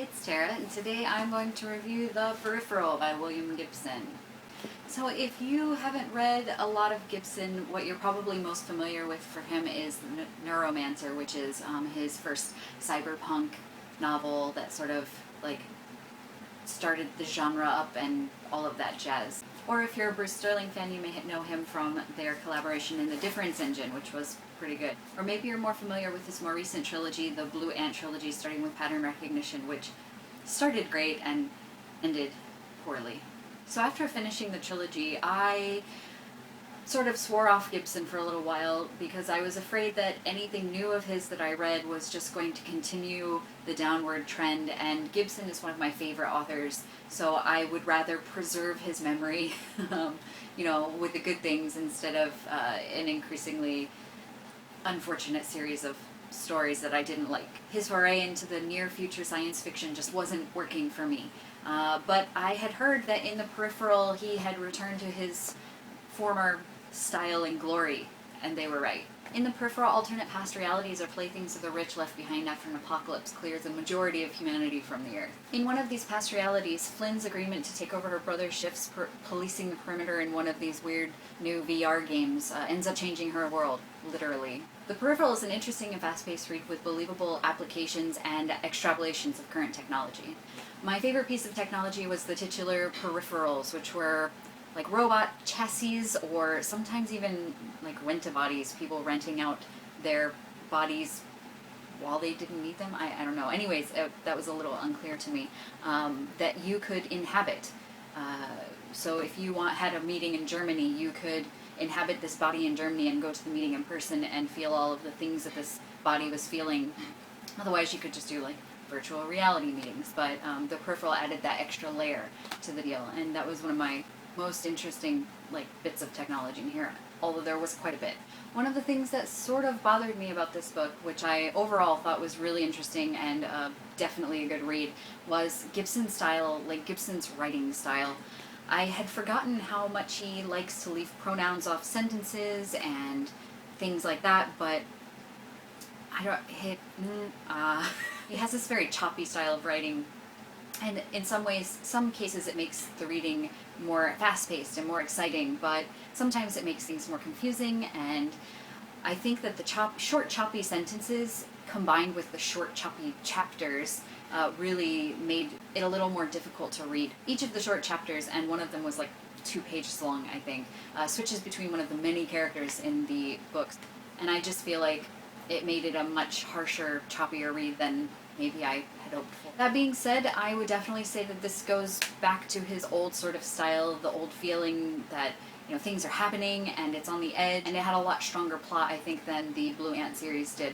it's Tara, and today I'm going to review The Peripheral by William Gibson. So if you haven't read a lot of Gibson, what you're probably most familiar with for him is Neuromancer, which is his first cyberpunk novel that sort of like started the genre up and all of that jazz. Or if you're a Bruce Sterling fan, you may know him from their collaboration in The Difference Engine, which was pretty good. Or maybe you're more familiar with his more recent trilogy, the Blue Ant trilogy, starting with Pattern Recognition, which started great and ended poorly. So after finishing the trilogy, I sort of swore off Gibson for a little while because I was afraid that anything new of his that I read was just going to continue the downward trend, and Gibson is one of my favorite authors, so I would rather preserve his memory, with the good things instead of an increasingly unfortunate series of stories that I didn't like. His foray into the near future science fiction just wasn't working for me. But I had heard that in The Peripheral he had returned to his former style and glory, and they were right. In The Peripheral, alternate past realities are playthings of the rich left behind after an apocalypse clears the majority of humanity from the Earth. In one of these past realities, Flynn's agreement to take over her brother's shifts policing the perimeter in one of these weird new VR games ends up changing her world, literally. The Peripheral is an interesting and fast-paced read with believable applications and extrapolations of current technology. My favorite piece of technology was the titular peripherals, which were like robot chassis or sometimes even like rent-a-bodies, people renting out their bodies while they didn't need them. I don't know. Anyways, that was a little unclear to me, that you could inhabit. So if you had a meeting in Germany, you could inhabit this body in Germany and go to the meeting in person and feel all of the things that this body was feeling. Otherwise, you could just do like virtual reality meetings, but the Peripheral added that extra layer to the deal, and that was one of my most interesting bits of technology in here, although there was quite a bit. One of the things that sort of bothered me about this book, which I overall thought was really interesting and definitely a good read, was Gibson's style, Gibson's writing style. I had forgotten how much he likes to leave pronouns off sentences and things like that, but he has this very choppy style of writing, and in some cases it makes the reading more fast-paced and more exciting, but sometimes it makes things more confusing, and I think that the short choppy sentences combined with the short choppy chapters really made it a little more difficult to read. Each of the short chapters, and one of them was 2 pages long, I think, switches between one of the many characters in the books, and I just feel like it made it a much harsher, choppier read than maybe I had hoped for. That being said, I would definitely say that this goes back to his old sort of style, the old feeling that things are happening and it's on the edge, and it had a lot stronger plot, I think, than the Blue Ant series did.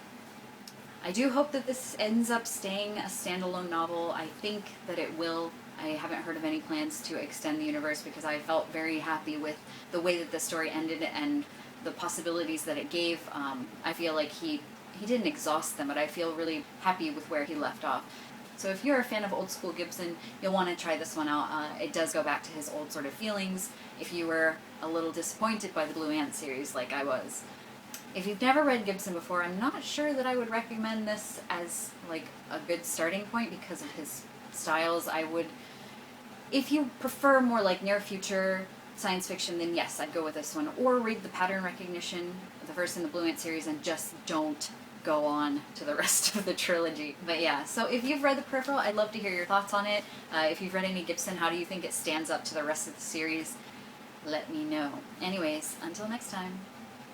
I do hope that this ends up staying a standalone novel. I think that it will. I haven't heard of any plans to extend the universe because I felt very happy with the way that the story ended and the possibilities that it gave. I feel like he didn't exhaust them, but I feel really happy with where he left off. So if you're a fan of old school Gibson, you'll want to try this one out. It does go back to his old sort of feelings if you were a little disappointed by the Blue Ant series like I was. If you've never read Gibson before, I'm not sure that I would recommend this as a good starting point because of his styles. If you prefer more near future science fiction, then yes, I'd go with this one. Or read the Pattern Recognition, the first in the Blue Ant series, and just don't go on to the rest of the trilogy. But yeah, so if you've read The Peripheral, I'd love to hear your thoughts on it. If you've read any Gibson, how do you think it stands up to the rest of the series? Let me know. Anyways, until next time.